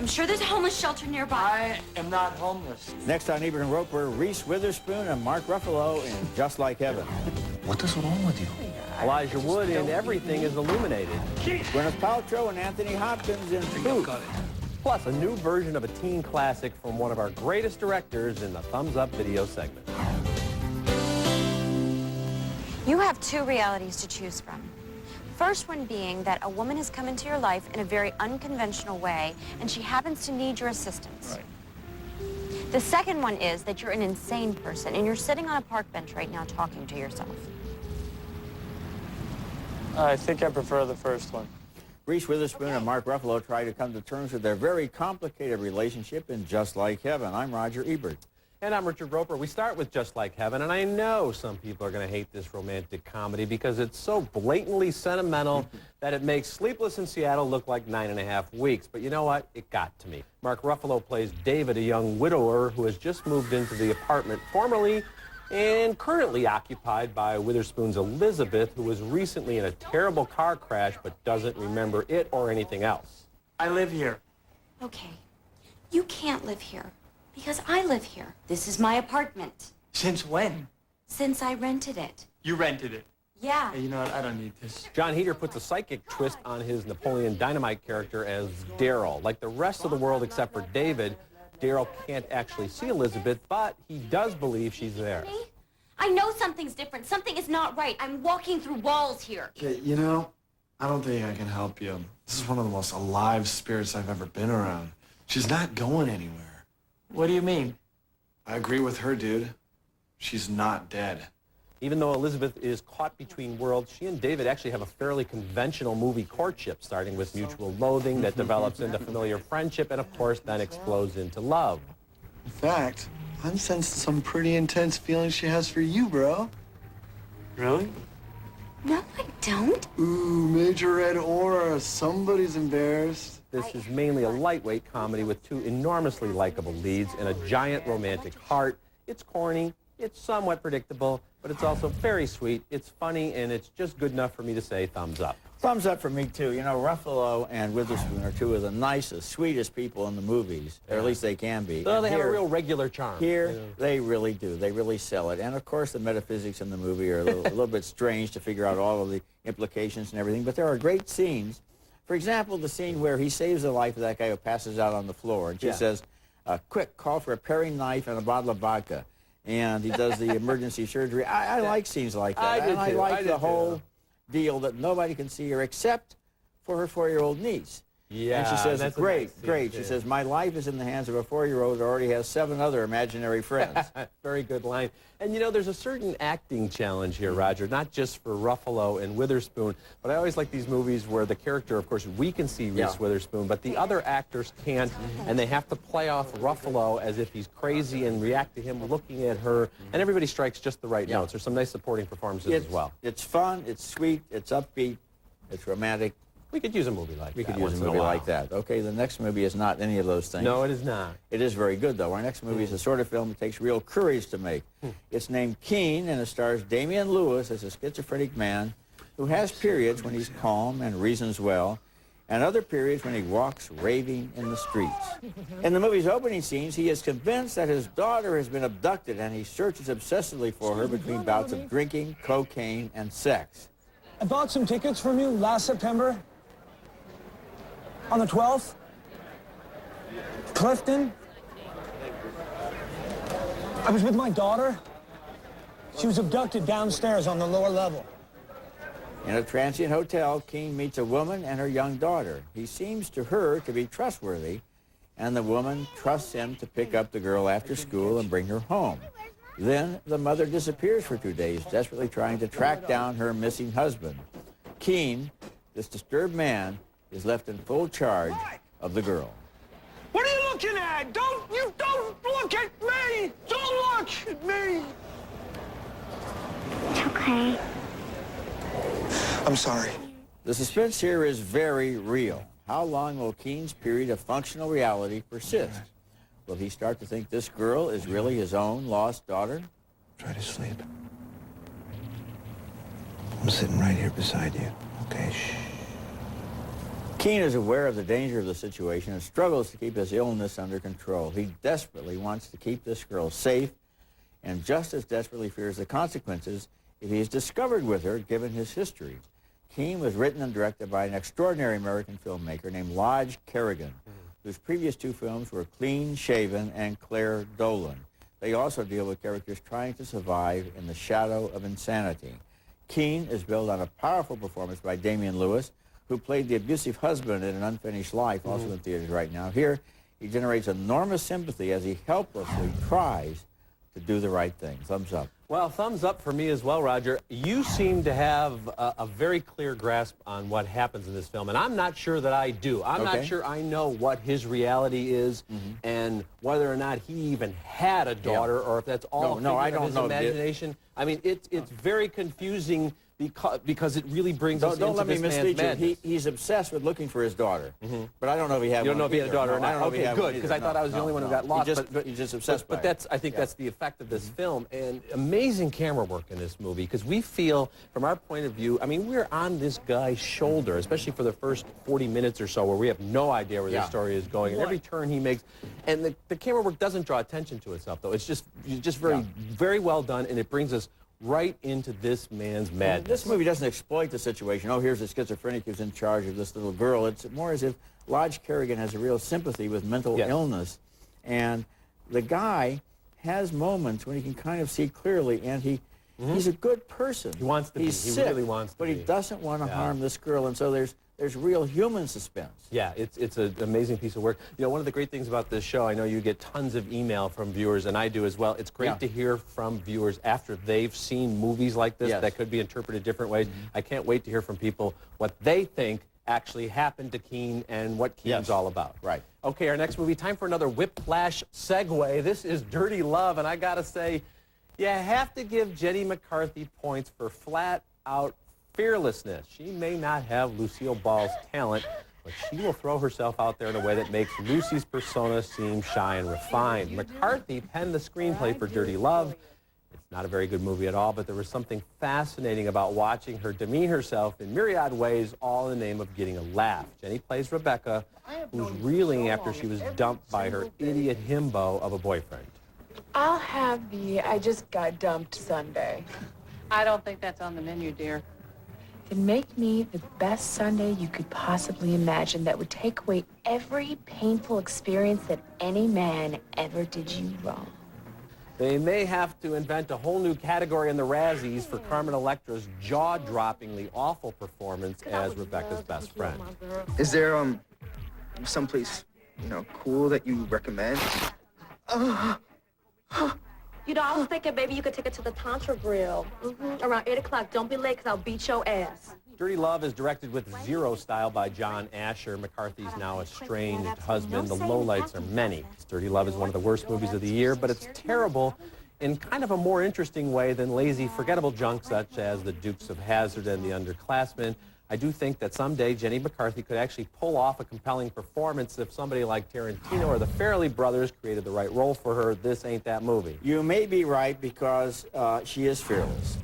sure there's a homeless shelter nearby. I am not homeless. Next on Ebert and Roeper, Reese Witherspoon and Mark Ruffalo in Just Like Heaven. What is wrong with you? Elijah Wood in Everything is Illuminated. Gwyneth Paltrow and Anthony Hopkins in Food. Plus, a new version of a teen classic from one of our greatest directors in the Thumbs Up video segment. You have two realities to choose from. First one being that a woman has come into your life in a very unconventional way, and she happens to need your assistance. Right. The second one is that you're an insane person, and you're sitting on a park bench right now talking to yourself. I think I prefer the first one. Reese Witherspoon and Mark Ruffalo try to come to terms with their very complicated relationship in Just Like Heaven. I'm Roger Ebert. And I'm Richard Roeper. We start with Just Like Heaven, and I know some people are going to hate this romantic comedy because it's so blatantly sentimental that it makes Sleepless in Seattle look like 9.5 weeks. But you know what? It got to me. Mark Ruffalo plays David, a young widower who has just moved into the apartment formerly and currently occupied by Witherspoon's Elizabeth, who was recently in a terrible car crash but doesn't remember it or anything else. I live here. Okay, you can't live here because I live here. This is my apartment. Since when? Since I rented it. You rented it. Yeah. Hey, you know what? I don't need this. John Heder puts a psychic twist on his Napoleon Dynamite character as Daryl. Like the rest of the world except for David, Daryl can't actually see Elizabeth, but he does believe she's there. I know something's different. Something is not right. I'm walking through walls here. Okay, you know, I don't think I can help you. This is one of the most alive spirits I've ever been around. She's not going anywhere. What do you mean? I agree with her, dude. She's not dead. Even though Elizabeth is caught between worlds, she and David actually have a fairly conventional movie courtship, starting with mutual loathing that develops into familiar friendship and, of course, then explodes into love. In fact, I'm sensing some pretty intense feelings she has for you, bro. Really? No, I don't. Ooh, major red aura. Somebody's embarrassed. This is mainly a lightweight comedy with two enormously likable leads and a giant romantic heart. It's corny, it's somewhat predictable, but it's also very sweet, it's funny, and it's just good enough for me to say thumbs up. Thumbs up for me, too. You know, Ruffalo and Witherspoon are two of the nicest, sweetest people in the movies, or at least they can be. So And they have a here- real regular charm. Here, they really do. They really sell it. And, of course, the metaphysics in the movie are a little bit strange to figure out all of the implications and everything, but there are great scenes. For example, the scene where he saves the life of that guy who passes out on the floor, and she says, quick, call for a paring knife and a bottle of vodka. And he does the emergency surgery. I like scenes like that. I did and I too. like I the did whole too. deal that nobody can see her except for her 4-year-old niece. Yeah, and she says, that's a great, nice scene, great. too. She says, my life is in the hands of a 4-year-old who already has 7 other imaginary friends. Very good line. And you know, there's a certain acting challenge here, Roger, not just for Ruffalo and Witherspoon, but I always like these movies where the character, of course, we can see Reese Witherspoon, but the other actors can't, and they have to play off Ruffalo as if he's crazy and react to him looking at her, and everybody strikes just the right notes. There's some nice supporting performances as well. It's fun, it's sweet, it's upbeat, it's romantic. We could use a movie like that. We could use once a in movie while. like that. Okay, the next movie is not any of those things. No, it is not. It is very good, though. Our next movie is the sort of film that takes real courage to make. It's named Keane, and it stars Damian Lewis as a schizophrenic man who has periods when he's calm and reasons well, and other periods when he walks raving in the streets. In the movie's opening scenes, he is convinced that his daughter has been abducted, and he searches obsessively for her between bouts of drinking, cocaine, and sex. I bought some tickets from you last September. On the 12th. Clifton. I was with my daughter. She was abducted downstairs on the lower level. In a transient hotel, Keane meets a woman and her young daughter. He seems to her to be trustworthy, and the woman trusts him to pick up the girl after school and bring her home. Then the mother disappears for 2 days, desperately trying to track down her missing husband. Keane, this disturbed man, is left in full charge of the girl. What are you looking at? Don't look at me! Don't look at me! It's okay. I'm sorry. The suspense here is very real. How long will Keane's period of functional reality persist? Will he start to think this girl is really his own lost daughter? Try to sleep. I'm sitting right here beside you. Okay, shh. Keane is aware of the danger of the situation and struggles to keep his illness under control. He desperately wants to keep this girl safe and just as desperately fears the consequences if he is discovered with her, given his history. Keane was written and directed by an extraordinary American filmmaker named Lodge Kerrigan, whose previous two films were Clean Shaven and Claire Dolan. They also deal with characters trying to survive in the shadow of insanity. Keane is built on a powerful performance by Damian Lewis, who played the abusive husband in An Unfinished Life, also in theaters right now. Here, he generates enormous sympathy as he helplessly tries to do the right thing. Thumbs up. Well, thumbs up for me as well, Roger. You seem to have a very clear grasp on what happens in this film, and I'm not sure that I do. I'm not sure I know what his reality is and whether or not he even had a daughter or if that's all his imagination. I mean, it's very confusing because it really brings us into this man's madness. He's obsessed with looking for his daughter, but I don't know if he had one. You don't know if he had a daughter or not. Okay, good, because I thought I was the only one who got lost. He's just obsessed by it. But I think that's the effect of this film, and amazing camera work in this movie, because we feel, from our point of view, I mean, we're on this guy's shoulder, especially for the first 40 minutes or so, where we have no idea where the story is going, and every turn he makes, and the camera work doesn't draw attention to itself, though. It's just very well done, and it brings us right into this man's madness. This movie doesn't exploit the situation. Oh, here's a schizophrenic who's in charge of this little girl. It's more as if Lodge Kerrigan has a real sympathy with mental illness. And the guy has moments when he can kind of see clearly, and he's a good person. He wants to be. He's he sick, really wants to but be. He doesn't want to harm this girl, and so there's real human suspense. Yeah, it's an amazing piece of work. You know, one of the great things about this show, I know you get tons of email from viewers, and I do as well. It's great to hear from viewers after they've seen movies like this that could be interpreted different ways. I can't wait to hear from people what they think actually happened to Keane and what Keane's all about. Right. Okay, our next movie, time for another whiplash segue. This is Dirty Love, and I gotta say, you have to give Jenny McCarthy points for flat-out fearlessness. She may not have Lucille Ball's talent, but she will throw herself out there in a way that makes Lucy's persona seem shy and refined. McCarthy penned the screenplay for Dirty Love. It's not a very good movie at all, but there was something fascinating about watching her demean herself in myriad ways, all in the name of getting a laugh. Jenny plays Rebecca, who's reeling after she was dumped by her idiot himbo of a boyfriend. I'll have the I just got dumped Sunday. I don't think that's on the menu, dear. Then make me the best Sunday you could possibly imagine that would take away every painful experience that any man ever did you wrong. They may have to invent a whole new category in the Razzies for Carmen Electra's jaw-droppingly awful performance as Rebecca's best friend. Is there, someplace, cool that you recommend? You know, I was thinking maybe you could take it to the Tantra Grill around 8 o'clock. Don't be late, because I'll beat your ass. Dirty Love is directed with zero style by John Asher, McCarthy's now estranged husband. The lowlights are many. Dirty Love is one of the worst movies of the year, but it's terrible in kind of a more interesting way than lazy, forgettable junk such as The Dukes of Hazzard and The Underclassmen. I do think that someday Jenny McCarthy could actually pull off a compelling performance if somebody like Tarantino or the Farrelly brothers created the right role for her. This ain't that movie. You may be right because she is fearless.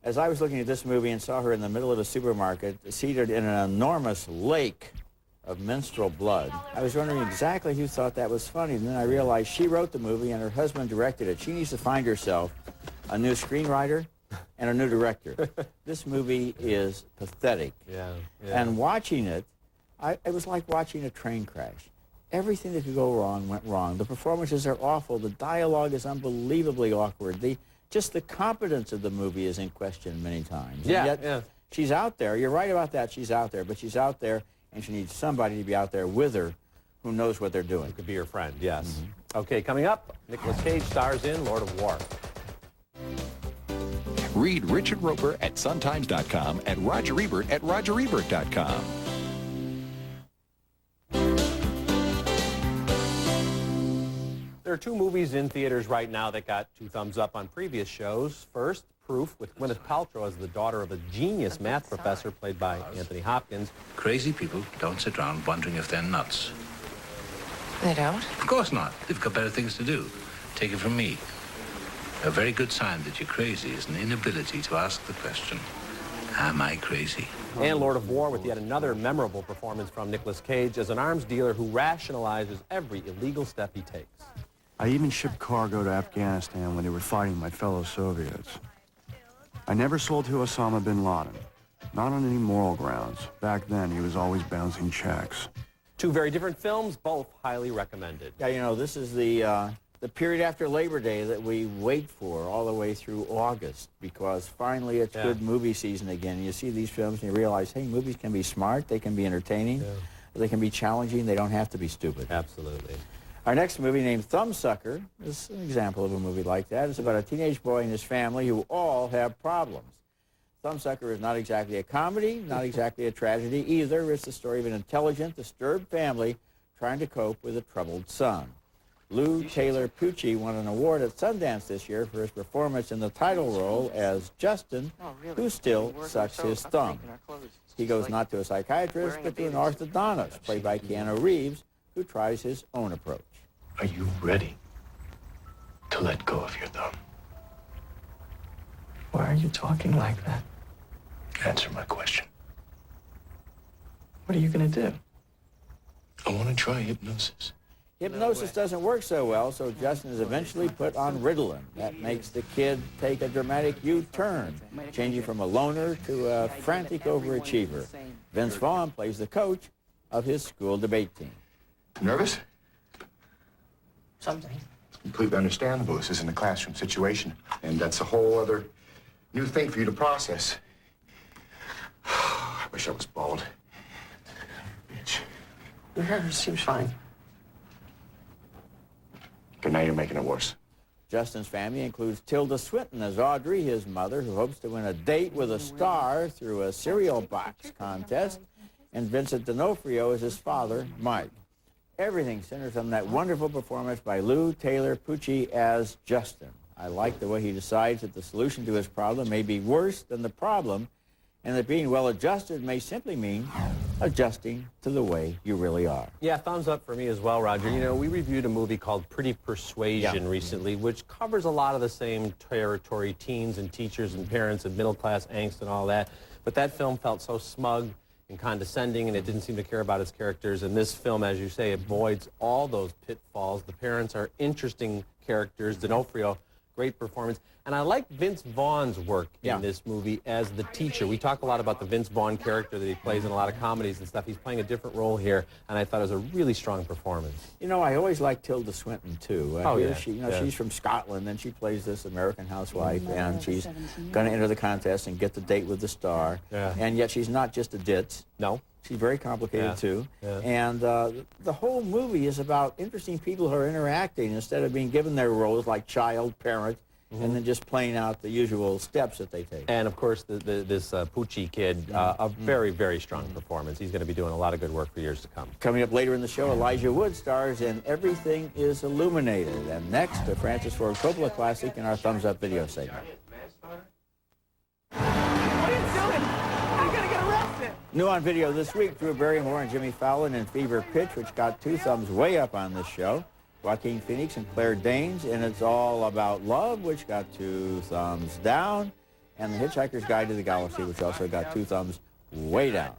As I was looking at this movie and saw her in the middle of a supermarket, seated in an enormous lake of menstrual blood, I was wondering exactly who thought that was funny. And then I realized she wrote the movie and her husband directed it. She needs to find herself a new screenwriter and a new director. This movie is pathetic. And watching it, it was like watching a train crash. Everything that could go wrong went wrong. The performances are awful. The dialogue is unbelievably awkward. Just the competence of the movie is in question many times. And yet, she's out there. You're right about that. She's out there. But she's out there, and she needs somebody to be out there with her who knows what they're doing. Who could be her friend, yes. Okay, coming up, Nicolas Cage stars in Lord of War. Read Richard Roeper at Suntimes.com and Roger Ebert at RogerEbert.com. There are two movies in theaters right now that got 2 thumbs up on previous shows. First, Proof, with Gwyneth Paltrow as the daughter of a genius math professor played by Anthony Hopkins. Crazy people don't sit around wondering if they're nuts. They don't? Of course not. They've got better things to do. Take it from me. A very good sign that you're crazy is an inability to ask the question. Am I crazy? And Lord of War with yet another memorable performance from Nicolas Cage as an arms dealer who rationalizes every illegal step he takes. I even shipped cargo to Afghanistan when they were fighting my fellow Soviets. I never sold to Osama bin Laden. Not on any moral grounds. Back then, he was always bouncing checks. Two very different films, both highly recommended. Yeah, you know, this is the period after Labor Day that we wait for all the way through August, because finally it's good movie season again. And you see these films and you realize, hey, movies can be smart, they can be entertaining, they can be challenging, they don't have to be stupid. Absolutely. Our next movie, named Thumbsucker, is an example of a movie like that. It's about a teenage boy and his family who all have problems. Thumbsucker is not exactly a comedy, not exactly a tragedy either. It's the story of an intelligent, disturbed family trying to cope with a troubled son. Lou Taylor Pucci won an award at Sundance this year for his performance in the title role as Justin, who still sucks his thumb. He goes not to a psychiatrist, but to an orthodontist, played by Keanu Reeves, who tries his own approach. Are you ready to let go of your thumb? Why are you talking like that? Answer my question. What are you gonna do? I want to try hypnosis. Hypnosis doesn't work so well, so Justin is eventually put on Ritalin. That makes the kid take a dramatic U-turn, changing from a loner to a frantic overachiever. Vince Vaughn plays the coach of his school debate team. Nervous? Something. It's completely understandable. This isn't a classroom situation, and that's a whole other new thing for you to process. I wish I was bald. Bitch. Your hair seems fine. Good, now you're making it worse. Justin's family includes Tilda Swinton as Audrey, his mother, who hopes to win a date with a star through a cereal box contest, and Vincent D'Onofrio as his father, Mike. Everything centers on that wonderful performance by Lou Taylor Pucci as Justin. I like the way he decides that the solution to his problem may be worse than the problem, and that being well-adjusted may simply mean adjusting to the way you really are. Yeah, thumbs up for me as well, Roger. You know, we reviewed a movie called Pretty Persuasion recently, which covers a lot of the same territory, teens and teachers and parents and middle-class angst and all that. But that film felt so smug and condescending, and it didn't seem to care about its characters. And this film, as you say, avoids all those pitfalls. The parents are interesting characters. D'Onofrio, great performance. And I like Vince Vaughn's work in this movie as the teacher. We talk a lot about the Vince Vaughn character that he plays in a lot of comedies and stuff. He's playing a different role here, and I thought it was a really strong performance. You know, I always liked Tilda Swinton, too. She's from Scotland, and she plays this American housewife, and she's going to enter the contest and get the date with the star. And yet she's not just a ditz. No. She's very complicated, too. And the whole movie is about interesting people who are interacting instead of being given their roles like child, parent, and then just playing out the usual steps that they take. And, of course, this Pucci kid, a very, very strong performance. He's going to be doing a lot of good work for years to come. Coming up later in the show, Elijah Wood stars in Everything is Illuminated. And next, a Francis Ford Coppola classic in our Thumbs Up video segment. What are you doing? I'm gonna get arrested. New on video this week, Drew Barrymore and Jimmy Fallon in Fever Pitch, which got 2 thumbs way up on this show. Joaquin Phoenix and Claire Danes, and It's All About Love, which got 2 thumbs down. And The Hitchhiker's Guide to the Galaxy, which also got 2 thumbs way down.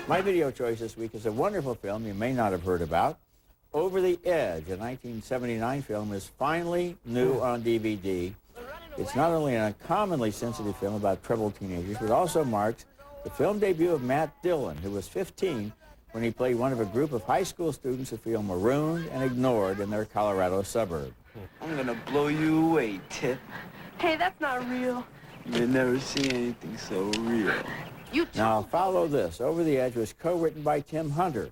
My video choice this week is a wonderful film you may not have heard about. Over the Edge, a 1979 film, is finally new on DVD. It's not only an uncommonly sensitive film about troubled teenagers, but also marks the film debut of Matt Dillon, who was 15 when he played one of a group of high school students who feel marooned and ignored in their Colorado suburb. I'm gonna blow you away, Tip. Hey, that's not real. You've never seen anything so real. Now, follow this. Over the Edge was co-written by Tim Hunter,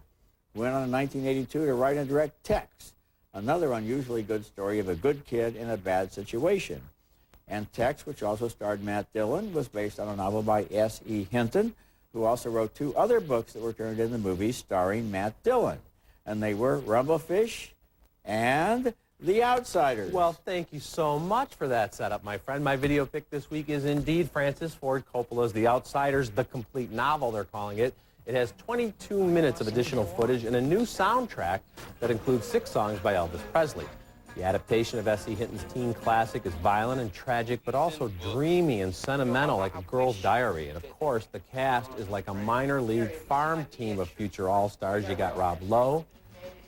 who went on in 1982 to write and direct Tex, another unusually good story of a good kid in a bad situation. And Tex, which also starred Matt Dillon, was based on a novel by S.E. Hinton, who also wrote 2 other books that were turned into movies starring Matt Dillon. And they were Rumblefish and The Outsiders. Well, thank you so much for that setup, my friend. My video pick this week is indeed Francis Ford Coppola's The Outsiders, the complete novel, they're calling it. It has 22 minutes of additional footage and a new soundtrack that includes 6 songs by Elvis Presley. The adaptation of S.E. Hinton's teen classic is violent and tragic, but also dreamy and sentimental like a girl's diary. And of course, the cast is like a minor league farm team of future all-stars. You got Rob Lowe,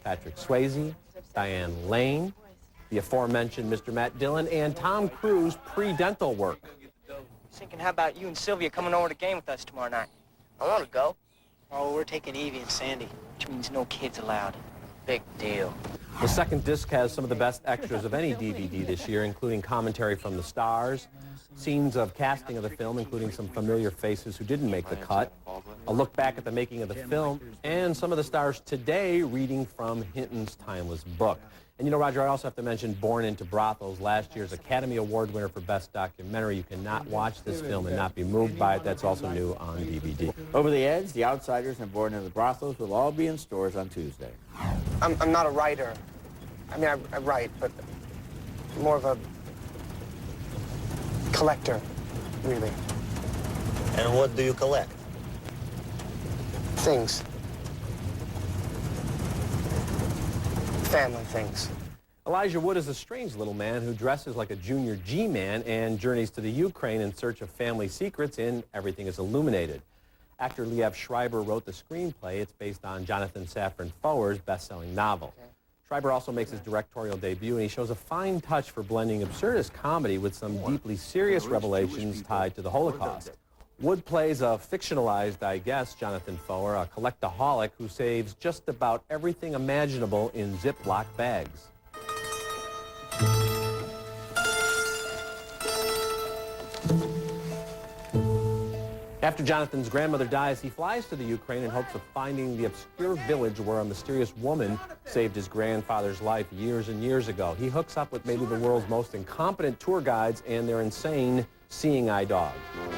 Patrick Swayze, Diane Lane, the aforementioned Mr. Matt Dillon, and Tom Cruise pre-dental work. Thinking, how about you and Sylvia coming over to the game with us tomorrow night? I want to go. Oh, we're taking Evie and Sandy, which means no kids allowed. Big deal. The second disc has some of the best extras of any DVD this year, including commentary from the stars, scenes of casting of the film, including some familiar faces who didn't make the cut, a look back at the making of the film, and some of the stars today reading from Hinton's timeless book. And you know, Roger, I also have to mention Born into Brothels, last year's Academy Award winner for Best Documentary. You cannot watch this film and not be moved by it. That's also new on DVD. Over the Edge, The Outsiders, and Born into Brothels will all be in stores on Tuesday. I'm not a writer. I mean, I write, but more of a collector, really. And what do you collect? Things. Family things. Elijah Wood is a strange little man who dresses like a junior G-man and journeys to the Ukraine in search of family secrets in Everything is Illuminated. Actor Liev Schreiber wrote the screenplay. It's based on Jonathan Safran Foer's best-selling novel. Okay. Schreiber also makes his directorial debut, and he shows a fine touch for blending absurdist comedy with some deeply serious revelations tied to the Holocaust. Wood plays a fictionalized, I guess, Jonathan Foer, a collectaholic who saves just about everything imaginable in Ziploc bags. After Jonathan's grandmother dies, he flies to the Ukraine in hopes of finding the obscure village where a mysterious woman saved his grandfather's life years and years ago. He hooks up with maybe the world's most incompetent tour guides and their insane seeing-eye dog.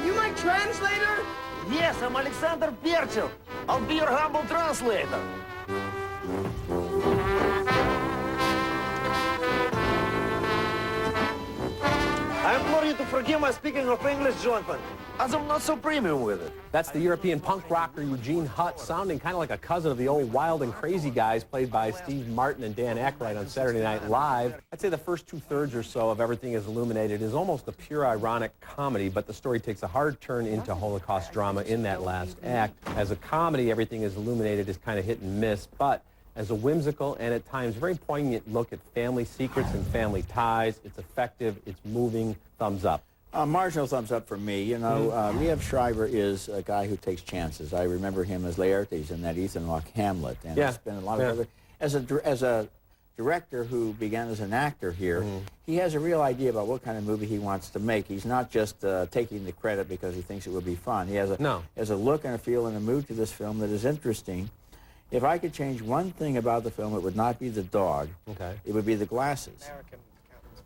You my translator? Yes, I'm Alexander Perchel. I'll be your humble translator. I implore you to forgive my speaking of English, Jonathan, as I'm not so premium with it. That's the European punk rocker Eugene Hutt, sounding kind of like a cousin of the old Wild and Crazy Guys played by Steve Martin and Dan Aykroyd on Saturday Night Live. I'd say the first two-thirds or so of Everything is Illuminated is almost a pure ironic comedy, but the story takes a hard turn into Holocaust drama in that last act. As a comedy, Everything is Illuminated is kind of hit and miss, but as a whimsical and at times very poignant look at family secrets and family ties, it's effective, it's moving, thumbs up. Marginal thumbs up for me. You know, Liev Schreiber is a guy who takes chances. I remember him as Laertes in that Ethan Hawke Hamlet, and he's been a lot of other. As a director who began as an actor here, he has a real idea about what kind of movie he wants to make. He's not just taking the credit because he thinks it will be fun. He has a look and a feel and a mood to this film that is interesting. If I could change one thing about the film, it would not be the dog. Okay. It would be the glasses.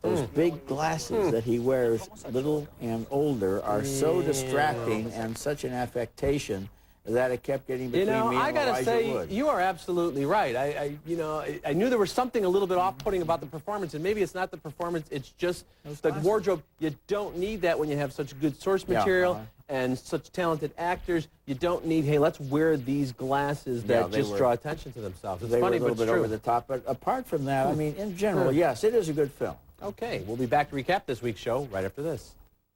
Those big glasses that he wears, little and older, are so distracting and such an affectation that it kept getting between me and Elijah Wood. I gotta say, you are absolutely right. I knew there was something a little bit off-putting about the performance, and maybe it's not the performance, it's just the wardrobe. You don't need that when you have such good source material and such talented actors. You don't need, hey, let's wear these glasses that just draw attention to themselves. It's funny, but it's true. They were a little bit over the top, but apart from that, I mean, in general, yes, it is a good film. Okay, we'll be back to recap this week's show right after this.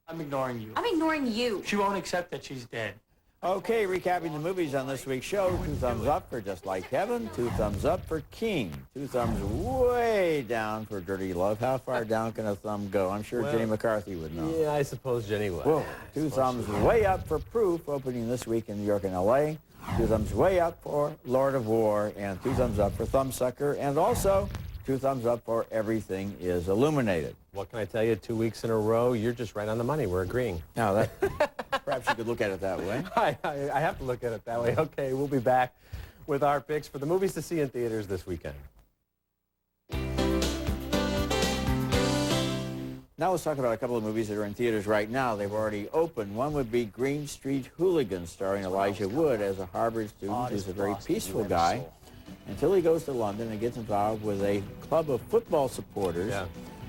I'm ignoring you. I'm ignoring you. She won't accept that she's dead. Okay, recapping the movies on this week's show. 2 thumbs up for Just Like Heaven. 2 thumbs up for Keane. 2 thumbs way down for Dirty Love. How far down can a thumb go? I'm sure Jenny McCarthy would know. Yeah, I suppose Jenny would. Whoa. 2 thumbs way up for Proof, opening this week in New York and L.A. 2 thumbs way up for Lord of War. And 2 thumbs up for Thumbsucker. And also 2 thumbs up for Everything is Illuminated. What can I tell you? 2 weeks in a row, you're just right on the money. We're agreeing. Now, perhaps you could look at it that way. I have to look at it that way. Okay, we'll be back with our picks for the movies to see in theaters this weekend. Now let's talk about a couple of movies that are in theaters right now. They've already opened. One would be Green Street Hooligans, starring Elijah Wood as a Harvard student who's a very peaceful guy until he goes to London and gets involved with a club of football supporters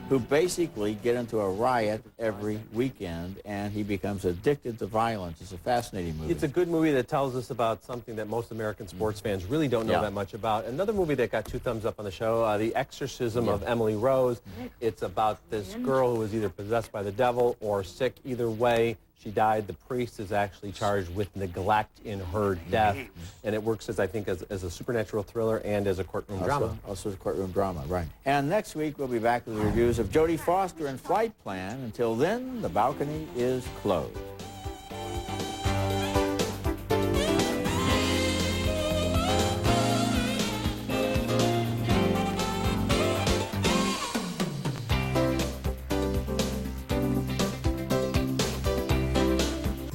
who basically get into a riot every weekend, and he becomes addicted to violence. It's a fascinating movie. It's a good movie that tells us about something that most American sports fans really don't know that much about. Another movie that got 2 thumbs up on the show, The Exorcism of Emily Rose. It's about this girl who was either possessed by the devil or sick. Either way, she died. The priest is actually charged with neglect in her death. And it works, as I think, as a supernatural thriller and as a courtroom drama. Also a courtroom drama, right. And next week, we'll be back with the reviews of Jodie Foster and Flight Plan. Until then, the balcony is closed.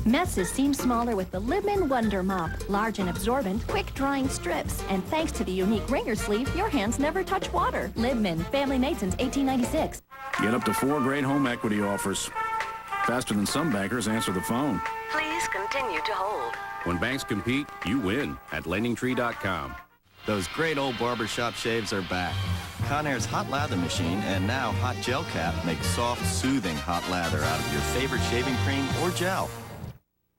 Messes seem smaller with the Libman Wonder Mop. Large and absorbent, quick-drying strips. And thanks to the unique wringer sleeve, your hands never touch water. Libman, family made since 1896. Get up to 4 great home equity offers. Faster than some bankers answer the phone. Please continue to hold. When banks compete, you win at LendingTree.com. Those great old barbershop shaves are back. Conair's Hot Lather Machine and now Hot Gel Cap makes soft, soothing hot lather out of your favorite shaving cream or gel.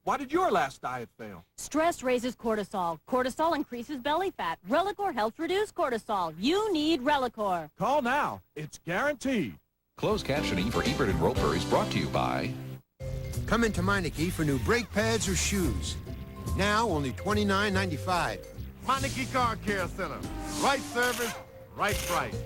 Why did your last diet fail? Stress raises cortisol. Cortisol increases belly fat. Relicor helps reduce cortisol. You need Relicor. Call now. It's guaranteed. Closed captioning for Ebert and Roeper is brought to you by... Come into Meineke for new brake pads or shoes. Now only $29.95. Meineke Car Care Center. Right service, right price.